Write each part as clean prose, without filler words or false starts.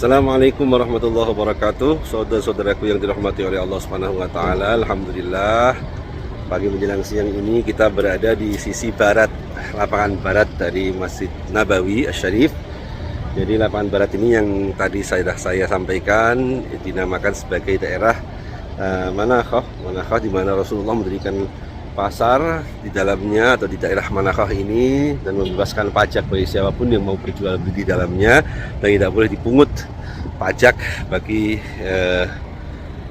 Assalamualaikum warahmatullahi wabarakatuh. Saudara-saudaraku yang dirahmati oleh Allah Subhanahu wa taala. Alhamdulillah, pagi menjelang siang ini kita berada di sisi barat, lapangan barat dari Masjid Nabawi Asy-Syarif. Jadi lapangan barat ini yang tadi saya sampaikan dinamakan sebagai daerah Manakhah, di mana Rasulullah mendirikan pasar di dalamnya atau di daerah Manakhah ini dan membebaskan pajak bagi siapapun yang mau berjual beli di dalamnya, dan tidak boleh dipungut pajak bagi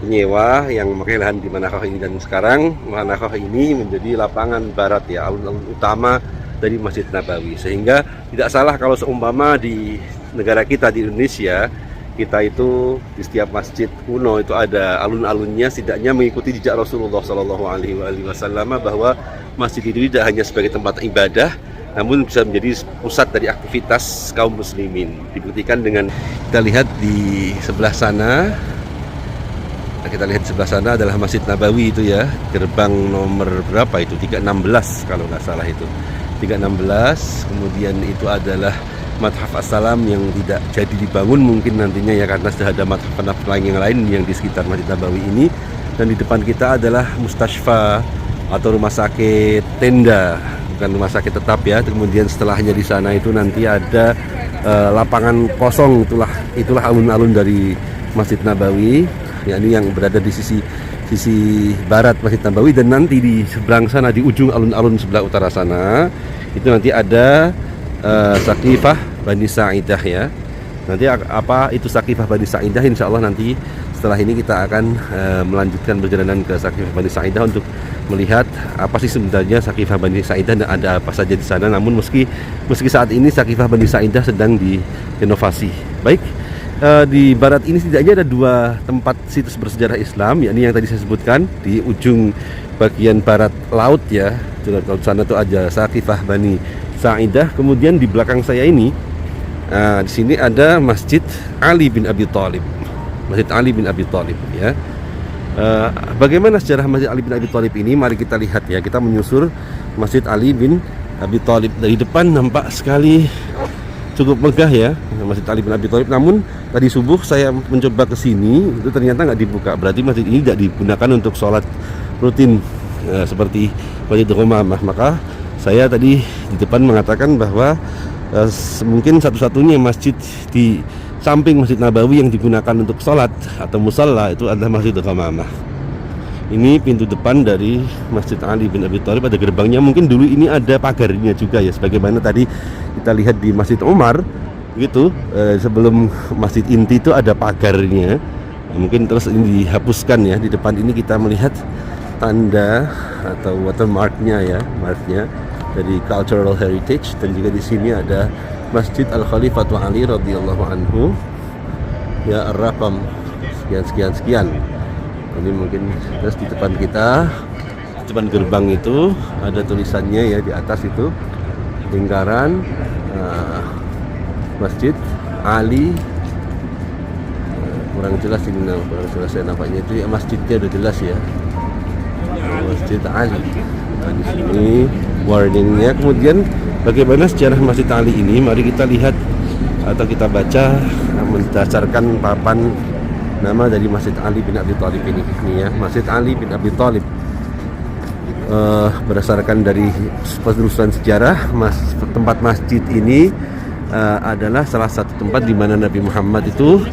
penyewa yang memakai lahan di Manakhah ini. Dan sekarang Manakhah ini menjadi lapangan barat ya, alun-alun utama dari Masjid Nabawi, sehingga tidak salah kalau seumpama di negara kita di Indonesia kita itu di setiap masjid kuno itu ada alun-alunnya, setidaknya mengikuti jejak Rasulullah Shallallahu Alaihi Wasallam bahwa masjid itu tidak hanya sebagai tempat ibadah, namun bisa menjadi pusat dari aktivitas kaum muslimin. Dibuktikan dengan kita lihat di sebelah sana. Kita lihat di sebelah sana adalah Masjid Nabawi itu ya, gerbang nomor berapa itu? 316 kalau nggak salah itu. 316. Kemudian itu adalah Madhaf As-Salam yang tidak jadi dibangun mungkin nantinya ya, karena sudah ada madhaf yang lain yang di sekitar Masjid Nabawi ini. Dan di depan kita adalah Mustashfa atau rumah sakit tenda, bukan rumah sakit tetap ya. Kemudian setelahnya di sana itu nanti ada lapangan kosong, itulah alun-alun dari Masjid Nabawi, ya, ini yang berada di sisi barat Masjid Nabawi. Dan nanti di seberang sana, di ujung alun-alun sebelah utara sana, itu nanti ada Saqifah Bani Sa'idah ya. Nanti apa itu Saqifah Bani Sa'idah, insya Allah nanti setelah ini kita akan melanjutkan perjalanan ke Saqifah Bani Sa'idah untuk melihat apa sih sebenarnya Saqifah Bani Sa'idah dan ada apa saja di sana. Namun meski saat ini Saqifah Bani Sa'idah sedang direnovasi. Baik, di barat ini setidaknya ada dua tempat situs bersejarah Islam, yakni yang tadi saya sebutkan di ujung bagian barat laut ya. Di sana tuh ada Saqifah Bani Sa'idah. Kemudian di belakang saya ini, di sini ada Masjid Ali bin Abi Thalib. Masjid Ali bin Abi Thalib ya. Bagaimana sejarah Masjid Ali bin Abi Thalib ini? Mari kita lihat ya. Kita menyusur Masjid Ali bin Abi Thalib. Dari depan nampak sekali cukup megah ya, Masjid Ali bin Abi Thalib. Namun tadi subuh saya mencoba ke sini, itu ternyata nggak dibuka. Berarti masjid ini tidak digunakan untuk sholat rutin seperti Masjid Qomamah. Maka saya tadi di depan mengatakan bahwa mungkin satu-satunya masjid di samping Masjid Nabawi yang digunakan untuk sholat atau musalla itu adalah Masjid Qomamah. Ini pintu depan dari Masjid Ali bin Abi Thalib, ada gerbangnya. Mungkin dulu ini ada pagarnya juga ya, sebagaimana tadi kita lihat di Masjid Umar gitu. Sebelum Masjid inti itu ada pagarnya. Mungkin terus ini dihapuskan ya. Di depan ini kita melihat tanda atau watermarknya ya, marknya dari cultural heritage. Dan juga di sini ada Masjid Al-Khalifatu Ali radhiyallahu anhu ya, Ar-Raqam sekian. Ini mungkin terus di depan kita, di depan gerbang itu ada tulisannya ya, di atas itu lingkaran Masjid Ali. Kurang jelas ini, kurang jelas ya nampaknya itu ya, masjidnya udah jelas ya, Masjid Ali. Nah, di sini warningnya. Kemudian bagaimana sejarah Masjid Ali ini? Mari kita lihat atau kita baca berdasarkan papan nama dari Masjid Ali bin Abi Thalib ini ya. Masjid Ali bin Abi Thalib berdasarkan dari penelusuran sejarah, tempat masjid ini adalah salah satu tempat di mana Nabi Muhammad itu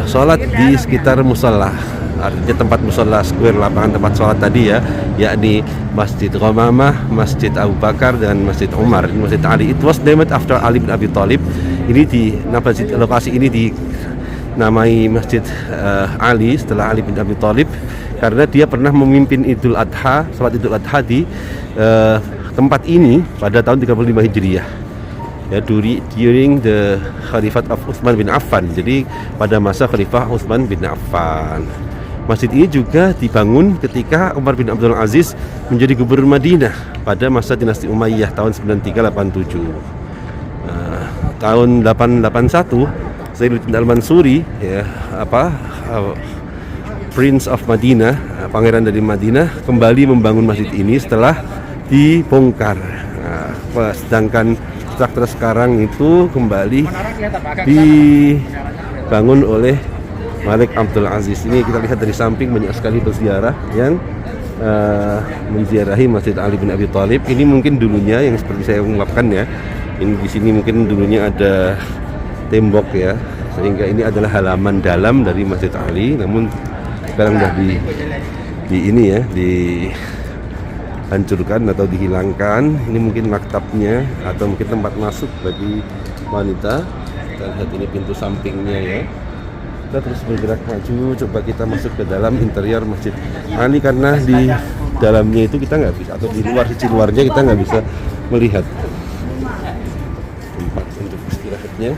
sholat di sekitar musalla. Artinya tempat musalla square, lapangan tempat sholat tadi ya, yakni Masjid Qomamah, Masjid Abu Bakar dan Masjid Umar. Masjid Ali, it was named after Ali bin Abi Thalib. Ini di lokasi ini di namai Masjid Ali setelah Ali bin Abi Thalib, karena dia pernah memimpin Idul Adha, salat Idul Adha di tempat ini pada tahun 35 Hijriah ya, during the Khalifat of Utsman bin Affan. Jadi pada masa Khalifah Utsman bin Affan. Masjid ini juga dibangun ketika Umar bin Abdul Aziz menjadi gubernur Madinah pada masa dinasti Umayyah tahun 93-87. Tahun 881 Zainuddin Al-Mansuri ya, Prince of Madinah, pangeran dari Madinah, kembali membangun masjid ini setelah dibongkar. Sedangkan struktur sekarang itu kembali dibangun oleh Malik Abdul Aziz. Ini kita lihat dari samping banyak sekali berziarah yang menziarahi Masjid Ali bin Abi Thalib. Ini mungkin dulunya yang seperti saya ungkapkan ya. Ini di sini mungkin dulunya ada tembok ya, sehingga ini adalah halaman dalam dari Masjid Ali. Namun sekarang sudah dihancurkan atau dihilangkan. Ini mungkin maktabnya atau mungkin tempat masuk bagi wanita. Kita lihat ini pintu sampingnya ya. Kita terus bergerak maju, coba kita masuk ke dalam interior Masjid Ali, karena di dalamnya itu kita nggak bisa, atau di luar, sisi luarnya kita nggak bisa melihat. Tempat untuk istirahatnya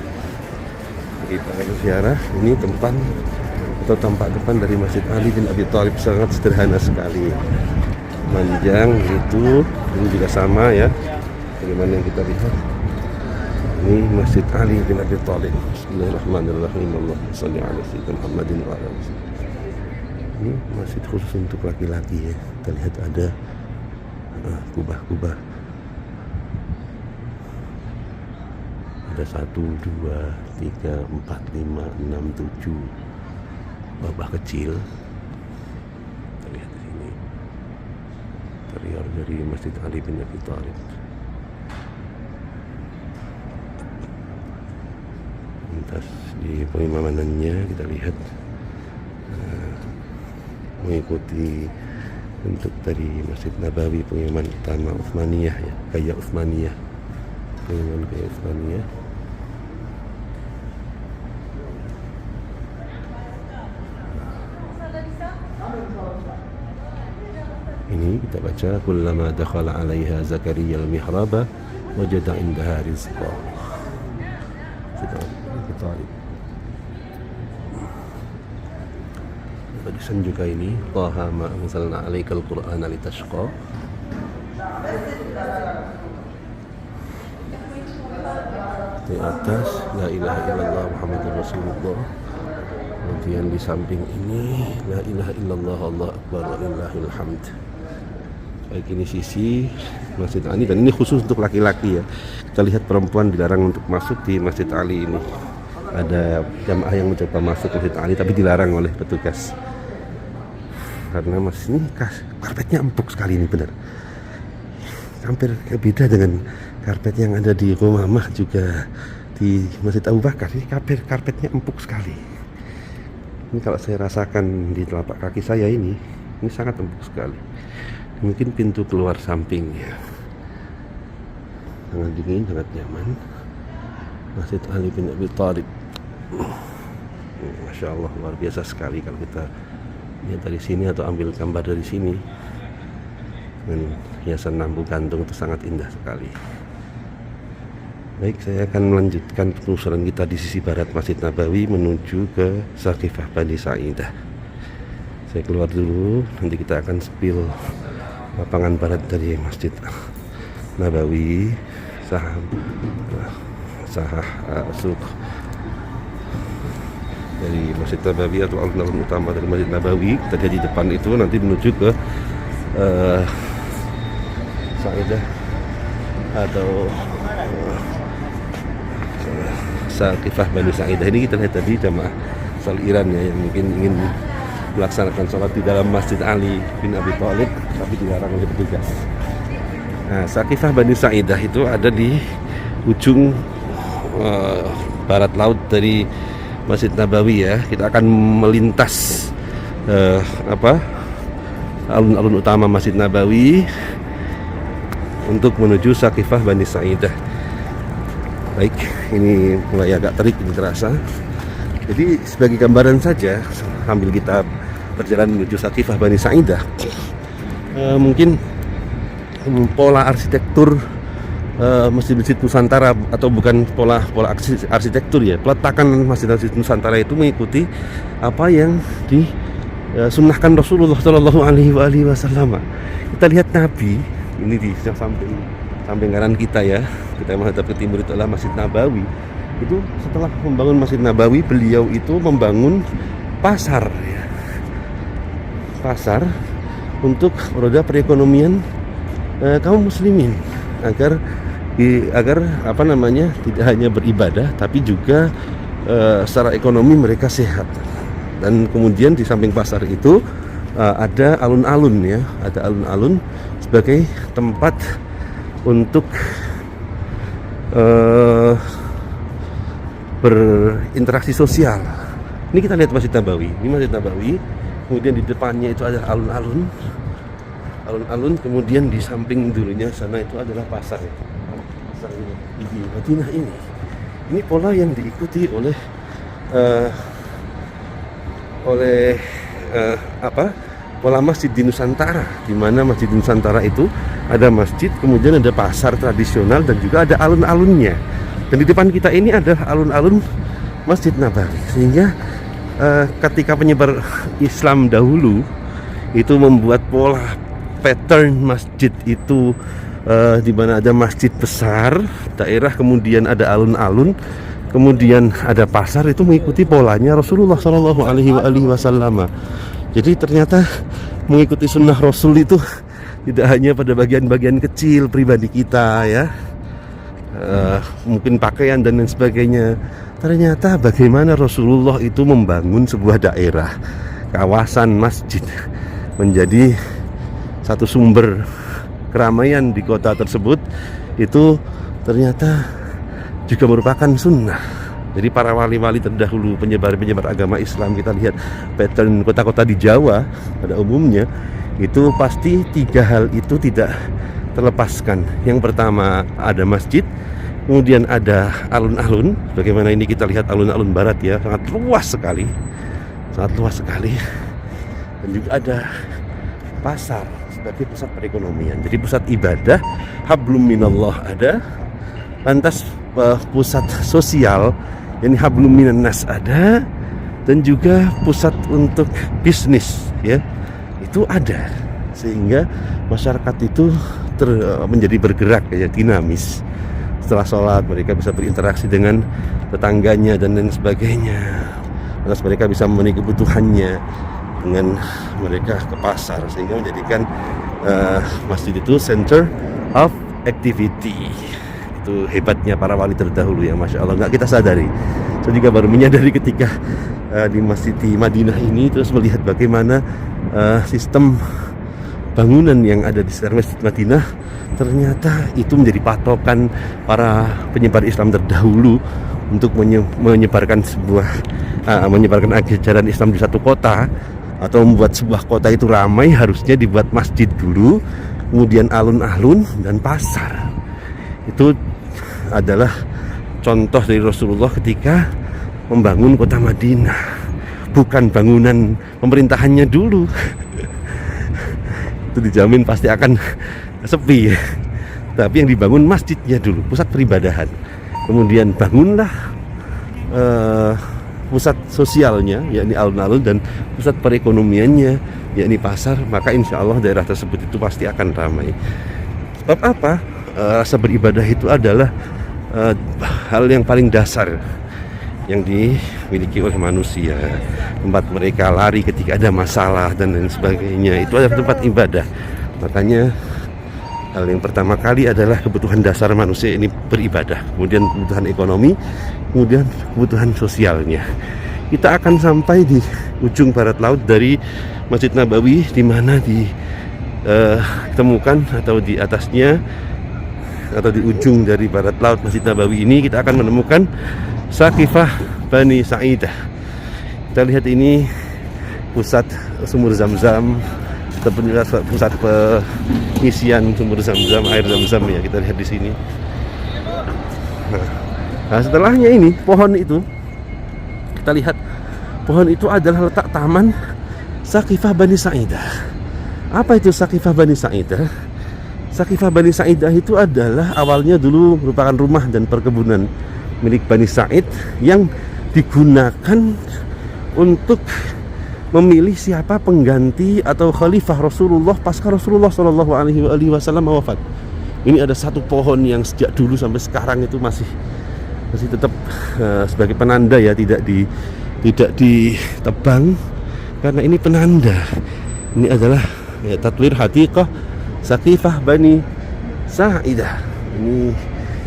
kita berziarah. Ini tempat atau tampak depan dari Masjid Ali bin Abi Thalib, sangat sederhana sekali, panjang itu. Ini juga sama ya, bagaimana yang kita lihat. Ini Masjid Ali bin Abi Thalib. Bismillahirrahmanirrahim. Allahumma shalli ala sayyidina Muhammadin wa ala alihi. Ini masjid khusus untuk laki-laki ya. Kita lihat ada kubah-kubah. Ada 1, 2, 3, 4, 5, 6, 7 kubah kecil. Kita lihat di sini interior dari Masjid Ali bin Abi Thalib. Lintas di pengimamanannya kita lihat mengikuti bentuk dari Masjid Nabawi, pengimaman utama Utsmaniyah ya, gaya Utsmaniyah, pengimaman gaya Utsmaniyah. Ini kita baca, kullama dakhala 'alaiha Zakaria al-mihraba wajada 'indaha rizqa. Tulisan juga ini, Taha ma anzalna 'alaikal Qur'ana litashqa. Di atas la ilaha illallah Muhammadur Rasulullah. Kemudian di samping ini la ilaha illallah Allah akbar walillahil hamd. Baik, ini sisi Masjid Ali, dan ini khusus untuk laki-laki ya. Kita lihat perempuan dilarang untuk masuk di Masjid Ali ini. Ada jamaah yang mencoba masuk ke Masjid Ali tapi dilarang oleh petugas. Karena masih ini karpetnya empuk sekali ini, benar. Hampir beda dengan karpet yang ada di Rumah juga di Masjid Abu Bakar. Ini karpetnya empuk sekali. Ini kalau saya rasakan di telapak kaki saya ini sangat empuk sekali. Mungkin pintu keluar sampingnya sangat dingin, sangat nyaman. Masjid Ali bin Abi Thalib, Masya Allah, luar biasa sekali kalau kita lihat dari sini atau ambil gambar dari sini. Dan hiasan lampu gantung itu sangat indah sekali. Baik, saya akan melanjutkan penelusuran kita di sisi barat Masjid Nabawi menuju ke Saqifah Bani Sa'idah. Saya keluar dulu, nanti kita akan spill lapangan barat dari Masjid Nabawi, Suq dari Masjid Nabawi atau alun-alun utama dari Masjid Nabawi. Kita lihat di depan itu, nanti menuju ke Sa'idah atau Saqifah Bani Sa'idah. Ini kita lihat tadi jamaah asal Iran ya, yang mungkin ingin melaksanakan sholat di dalam Masjid Ali bin Abi Thalib tapi dilarang oleh petugas. Nah, Saqifah Bani Sa'idah itu ada di ujung barat laut dari Masjid Nabawi ya. Kita akan melintas alun-alun utama Masjid Nabawi untuk menuju Saqifah Bani Sa'idah. Baik, ini mulai agak terik, ini terasa. Jadi sebagai gambaran saja sambil kita berjalan menuju Saqifah Bani Sa'idah, mungkin pola arsitektur masjid-masjid Nusantara, atau bukan pola arsitektur ya, peletakan masjid-masjid Nusantara itu mengikuti apa yang disunnahkan Rasulullah Shallallahu Alaihi Wasallam. Kita lihat Nabi ini di samping kanan kita ya, kita menghadap ke timur itu adalah Masjid Nabawi. Itu setelah membangun Masjid Nabawi, beliau itu membangun pasar ya. Pasar untuk roda perekonomian kaum muslimin, agar tidak hanya beribadah tapi juga secara ekonomi mereka sehat. Dan kemudian di samping pasar itu ada alun-alun ya, ada alun-alun sebagai tempat untuk berinteraksi sosial. Ini kita lihat Masjid Nabawi. Ini Masjid Nabawi. Kemudian di depannya itu ada alun-alun. Alun-alun, kemudian di samping dulunya sana itu adalah pasar ya. Pasar ini di Madinah ini. Ini pola yang diikuti oleh pola masjid di Nusantara, di mana Masjid di Nusantara itu ada masjid, kemudian ada pasar tradisional dan juga ada alun-alunnya. Dan di depan kita ini ada alun-alun Masjid Nabawi. Sehingga ketika penyebar Islam dahulu itu membuat pola pattern masjid itu di mana ada masjid besar, daerah, kemudian ada alun-alun, kemudian ada pasar, itu mengikuti polanya Rasulullah Shallallahu Alaihi Wasallam. Jadi ternyata mengikuti sunnah Rasul itu tidak hanya pada bagian-bagian kecil pribadi kita ya, mungkin pakaian dan lain sebagainya. Ternyata bagaimana Rasulullah itu membangun sebuah daerah, kawasan masjid menjadi satu sumber keramaian di kota tersebut, itu ternyata juga merupakan sunnah. Jadi para wali-wali terdahulu, penyebar-penyebar agama Islam, kita lihat pattern kota-kota di Jawa pada umumnya, itu pasti tiga hal itu tidak terlepaskan. Yang pertama ada masjid, kemudian ada alun-alun. Bagaimana ini kita lihat alun-alun barat ya, sangat luas sekali, dan juga ada pasar sebagai pusat perekonomian. Jadi pusat ibadah, hablum minallah ada, lantas pusat sosial, yani hablum minan nas ada, dan juga pusat untuk bisnis ya, itu ada. Sehingga masyarakat itu menjadi bergerak ya, dinamis. Setelah sholat mereka bisa berinteraksi dengan tetangganya dan lain sebagainya. Terus mereka bisa memenuhi kebutuhannya dengan mereka ke pasar, sehingga menjadikan masjid itu center of activity. Itu hebatnya para wali terdahulu ya, Masya Allah, nggak kita sadari. Saya juga baru menyadari ketika di masjid di Madinah ini, terus melihat bagaimana sistem bangunan yang ada di sekitar Masjid Madinah, ternyata itu menjadi patokan para penyebar Islam terdahulu untuk menyebarkan ajaran Islam di satu kota, atau membuat sebuah kota itu ramai. Harusnya dibuat masjid dulu, kemudian alun-alun dan pasar. Itu adalah contoh dari Rasulullah ketika membangun kota Madinah, bukan bangunan pemerintahannya dulu. Itu dijamin pasti akan sepi, tapi yang dibangun masjidnya dulu, pusat peribadahan. Kemudian bangunlah pusat sosialnya, yakni alun-alun, dan pusat perekonomiannya, yakni pasar. Maka insya Allah daerah tersebut itu pasti akan ramai. Sebab apa? Rasa beribadah itu adalah hal yang paling dasar yang dimiliki oleh manusia. Tempat mereka lari ketika ada masalah dan lain sebagainya, itu adalah tempat ibadah. Makanya hal yang pertama kali adalah kebutuhan dasar manusia ini beribadah, kemudian kebutuhan ekonomi, kemudian kebutuhan sosialnya. Kita akan sampai di ujung barat laut dari Masjid Nabawi, di mana ditemukan atau di atasnya atau di ujung dari barat laut Masjid Nabawi ini, kita akan menemukan Saqifah Bani Sa'idah. Kita lihat ini pusat sumur Zam-Zam, pusat pengisian sumur Zam-Zam, air Zam-Zam ya, kita lihat di sini. Nah, setelahnya ini pohon itu, kita lihat pohon itu adalah letak taman Saqifah Bani Sa'idah. Apa itu Saqifah Bani Sa'idah? Saqifah Bani Sa'idah itu adalah awalnya dulu merupakan rumah dan perkebunan milik Bani Sa'id yang digunakan untuk memilih siapa pengganti atau khalifah Rasulullah pasca Rasulullah Shallallahu Alaihi Wasallam wafat. Ini ada satu pohon yang sejak dulu sampai sekarang itu masih tetap sebagai penanda ya, tidak ditebang, karena ini penanda. Ini adalah ya, tatwir hatiqah Saqifah Bani Sa'idah. Ini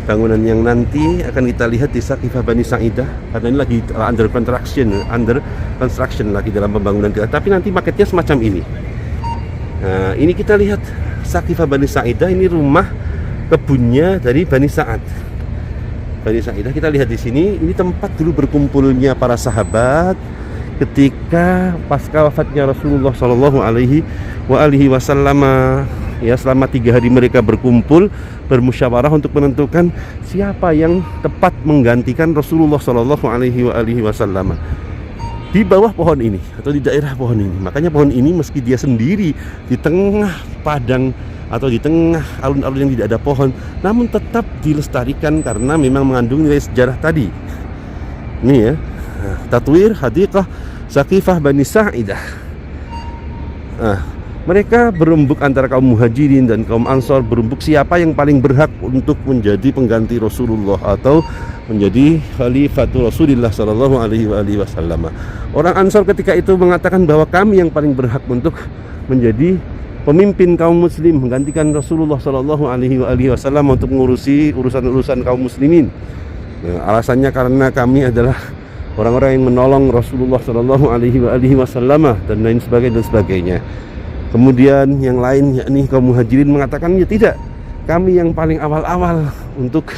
bangunan yang nanti akan kita lihat di Saqifah Bani Sa'idah, karena ini lagi under construction lagi dalam pembangunan kita. Tapi nanti paketnya semacam ini. Nah, ini kita lihat Saqifah Bani Sa'idah, ini rumah kebunnya dari Bani Sa'ad. Bani Sa'idah kita lihat di sini, ini tempat dulu berkumpulnya para sahabat ketika pasca wafatnya Rasulullah Shallallahu Alaihi Wasallam. Ya, selama 3 hari mereka berkumpul bermusyawarah untuk menentukan siapa yang tepat menggantikan Rasulullah Shallallahu Alaihi Wasallam di bawah pohon ini atau di daerah pohon ini. Makanya pohon ini meski dia sendiri di tengah padang atau di tengah alun-alun yang tidak ada pohon, namun tetap dilestarikan karena memang mengandung nilai sejarah tadi. Ini ya, Tatwir Hadiqah Saqifah Bani Sa'idah. Mereka berembuk antara kaum muhajirin dan kaum ansor, berembuk siapa yang paling berhak untuk menjadi pengganti Rasulullah atau menjadi khalifatul Rasulullah Sallallahu Alaihi Wasallam. Orang ansor ketika itu mengatakan bahwa kami yang paling berhak untuk menjadi pemimpin kaum muslim, menggantikan Rasulullah Sallallahu Alaihi Wasallam untuk mengurusi urusan-urusan kaum muslimin. Alasannya karena kami adalah orang-orang yang menolong Rasulullah Sallallahu Alaihi Wasallam dan lain sebagainya. Kemudian yang lain yakni kaum muhajirin mengatakan ya tidak, kami yang paling awal-awal untuk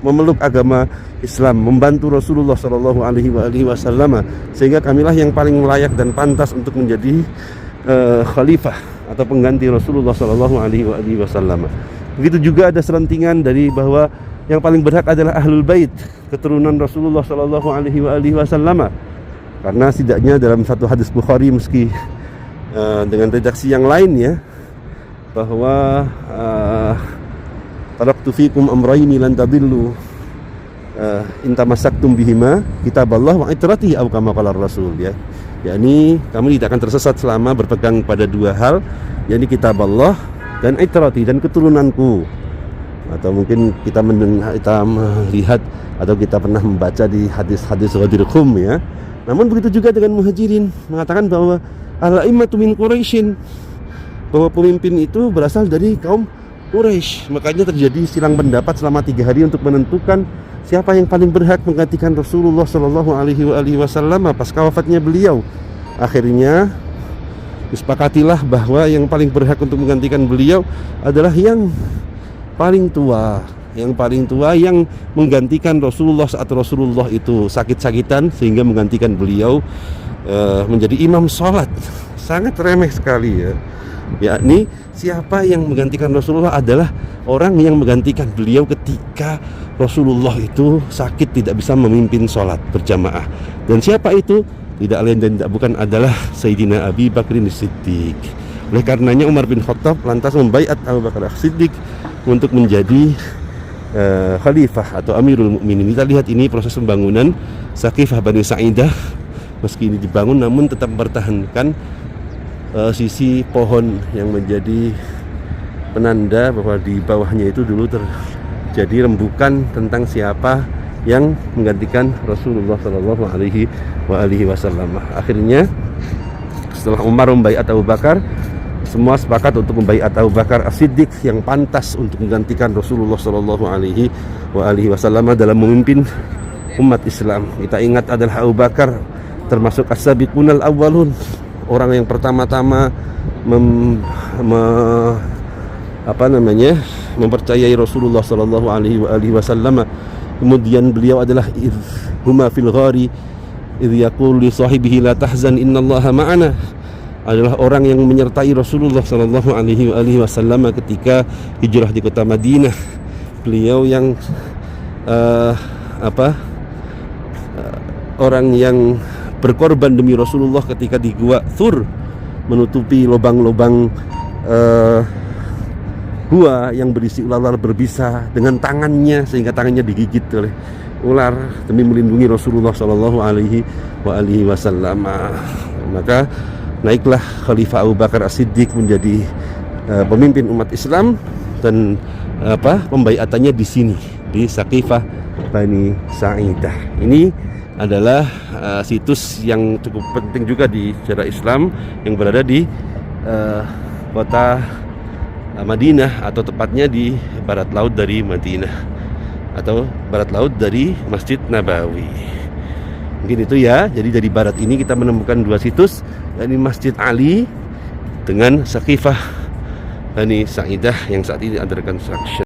memeluk agama Islam, membantu Rasulullah Shallallahu Alaihi Wasallam, sehingga kamilah yang paling layak dan pantas untuk menjadi khalifah atau pengganti Rasulullah Shallallahu Alaihi Wasallam. Begitu juga ada selentingan dari bahwa yang paling berhak adalah Ahlul Bait, keturunan Rasulullah Shallallahu Alaihi Wasallam, karena setidaknya dalam satu hadis Bukhari meski dengan redaksi yang lain ya, bahwa taraktu fikum amrayni lan tadillu in tamassaktum bihima kitaballah wa itratihi aw kama qala Rasul ya. Yakni kami tidak akan tersesat selama berpegang pada 2 hal, yakni kitaballah dan itrati dan keturunanku. Atau mungkin kita melihat atau kita pernah membaca di hadis-hadis Ghadir Khum ya. Namun begitu juga dengan muhajirin, mengatakan bahwa al-a'immatu min Quraisyin, bahwa pemimpin itu berasal dari kaum Quraisy. Makanya terjadi silang pendapat selama 3 hari untuk menentukan siapa yang paling berhak menggantikan Rasulullah Shallallahu Alaihi Wasallam pasca wafatnya beliau. Akhirnya disepakatilah bahwa yang paling berhak untuk menggantikan beliau adalah yang paling tua, yang menggantikan Rasulullah saat Rasulullah itu sakit-sakitan, sehingga menggantikan beliau menjadi imam sholat. Sangat remeh sekali ya. Yakni siapa yang menggantikan Rasulullah adalah orang yang menggantikan beliau ketika Rasulullah itu sakit, tidak bisa memimpin sholat berjamaah. Dan siapa itu? Tidak lain dan tidak bukan adalah Sayyidina Abi Bakrin Siddiq. Oleh karenanya Umar bin Khattab lantas membaiat Abu Bakar Siddiq untuk menjadi khalifah atau Amirul Mukminin. Kita lihat ini proses pembangunan Saqifah Bani Sa'idah. Meski ini dibangun namun tetap mempertahankan sisi pohon yang menjadi penanda bahwa di bawahnya itu dulu terjadi rembukan tentang siapa yang menggantikan Rasulullah Shallallahu Alaihi Wasallam. Akhirnya setelah Umar membaiat Abu Bakar, semua sepakat untuk membaiat Abu Bakar As-Siddiq yang pantas untuk menggantikan Rasulullah Shallallahu Alaihi Wasallam dalam memimpin umat Islam. Kita ingat adalah Abu Bakar termasuk as-sabiqunal awwalun, orang yang pertama-tama mempercayai Rasulullah Shallallahu Alaihi Wasallam. Kemudian beliau adalah huma fil ghari idh yaqul li sahibihi la tahzan innallaha ma'ana, adalah orang yang menyertai Rasulullah Shallallahu Alaihi Wasallam ketika hijrah di kota Madinah. Beliau yang orang yang berkorban demi Rasulullah ketika di Gua Thur, menutupi lubang-lubang gua yang berisi ular berbisa dengan tangannya, sehingga tangannya digigit oleh ular demi melindungi Rasulullah Shallallahu Alaihi Wasallam. Maka naiklah Khalifah Abu Bakar As-Siddiq menjadi pemimpin umat Islam, dan pembaiatannya di sini di Saqifah Bani Sa'idah. Ini adalah situs yang cukup penting juga di sejarah Islam yang berada di kota Madinah, atau tepatnya di barat laut dari Madinah atau barat laut dari Masjid Nabawi. Mungkin itu ya. Jadi dari barat ini kita menemukan dua situs, yakni Masjid Ali dengan Saqifah Bani Sa'idah yang saat ini under construction.